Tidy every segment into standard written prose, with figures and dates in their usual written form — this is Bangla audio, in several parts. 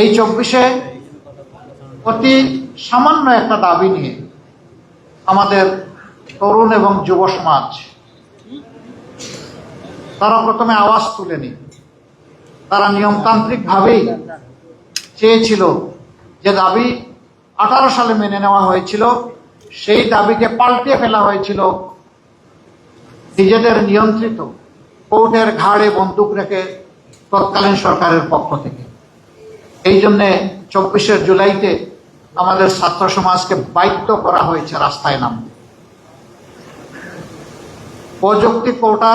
এই 24-এ অতি সামান্য একটা দাবি নিয়ে আমাদের তরুণ এবং যুব সমাজ তারা প্রথমে আওয়াজ তুলেনি। তারা নিয়মতান্ত্রিকভাবেই চেয়েছিল যে দাবি 18 সালে মেনে নেওয়া হয়েছিল, সেই দাবিকে পাল্টে ফেলা হয়েছিল নিজেদের নিয়ন্ত্রিত কোর্টের ঘাড়ে বন্দুক রেখে তৎকালীন সরকারের পক্ষ থেকে। এই জন্যে 24শে জুলাইতে আমাদের ছাত্র সমাজকে বাধ্য করা হয়েছে রাস্তায় নামতে। অযৌক্তিক কোটা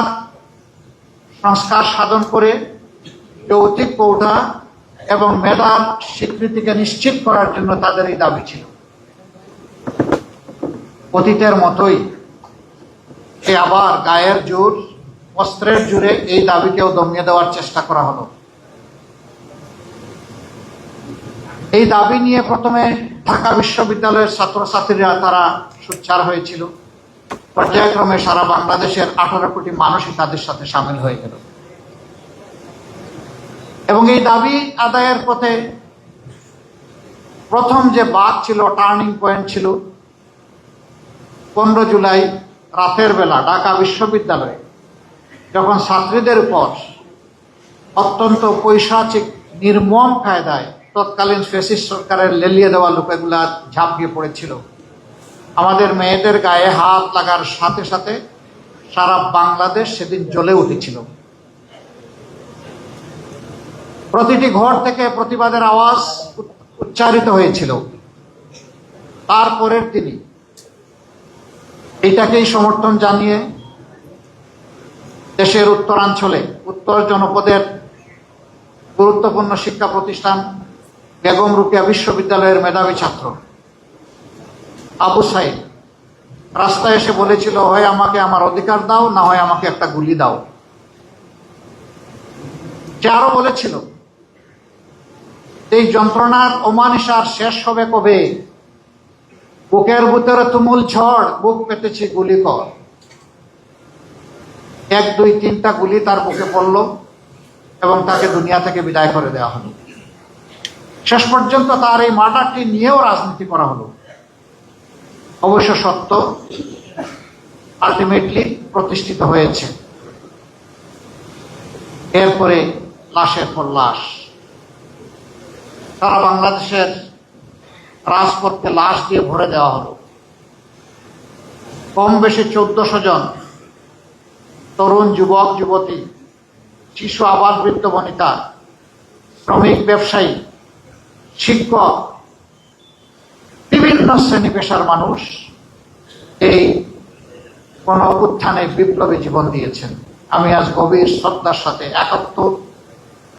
সংস্কার সাধন করে যৌক্তিক কোটা এবং মেধার স্বীকৃতিকে নিশ্চিত করার জন্য তাদের এই দাবি ছিল। অতীতের মতোই আবার গায়ের জোর, অস্ত্রের জোরে এই দাবিকেও দমিয়ে দেওয়ার চেষ্টা করা হলো। এই দাবি নিয়ে প্রথমে ঢাকা বিশ্ববিদ্যালয়ের ছাত্রছাত্রীরা তারা সোচ্চার হয়েছিল। পর্যায়ক্রমে সারা বাংলাদেশের 18 কোটি মানুষই তাদের সাথে সামিল হয়ে গেল এবং এই দাবি আদায়ের পথে প্রথম যে বাঁক ছিল, টার্নিং পয়েন্ট ছিল 15 জুলাই রাতের বেলা ঢাকা বিশ্ববিদ্যালয়ে, যখন ছাত্রীদের উপর অত্যন্ত পৈশাচিক নির্মম কায়দায় তৎকালীন ফ্যাসিস্ট সরকারের লেলিয়ে দেওয়া লোকেগুলা ঝাঁপিয়ে পড়েছিল। আমাদের মেয়েদের গায়ে হাত লাগার সাথে সাথে সারা বাংলাদেশ সেদিন জ্বলে উঠেছিল। প্রতিটি ঘর থেকে প্রতিবাদের আওয়াজ উচ্চারিত হয়েছিল। তারপরের দিনই এটাকেই সমর্থন জানিয়ে দেশের উত্তরাঞ্চলে উত্তর জনপদের গুরুত্বপূর্ণ শিক্ষা প্রতিষ্ঠান বেগম রোকেয়া বিশ্ববিদ্যালয়ের মেধাবী ছাত্র আবু সাইদ রাস্তায় এসে বলেছিল, হয় আমাকে আমার অধিকার দাও, না হয় আমাকে একটা গুলি দাও। সে আরো বলেছিল, এই যন্ত্রণার অমানিসার শেষ হবে কবে? বুকের ভিতরে তুমুল ঝড়, বুক পেতেছি, গুলি কর। 1, 2, 3টা গুলি তার বুকে পড়ল এবং তাকে দুনিয়া থেকে বিদায় করে দেওয়া হলো। শেষ পর্যন্ত তার এই মার্ডারটি নিয়েও রাজনীতি করা হলো। অবশ্য সত্য আলটিমেটলি প্রতিষ্ঠিত হয়েছে। এরপরে লাশের পর লাশ সারা বাংলাদেশের রাজপথকে লাশ দিয়ে ভরে দেওয়া হলো। কম বেশি 1400 জন তরুণ, যুবক, যুবতী, শিশু, আবাল বৃদ্ধ বনিতা, শ্রমিক, ব্যবসায়ী, শিক্ষক, বিভিন্ন শ্রেণী পেশার মানুষ এই গণ অভ্যুত্থানে বিপ্লবী জীবন দিয়েছেন। আমি আজ গভীর শ্রদ্ধার সাথে 71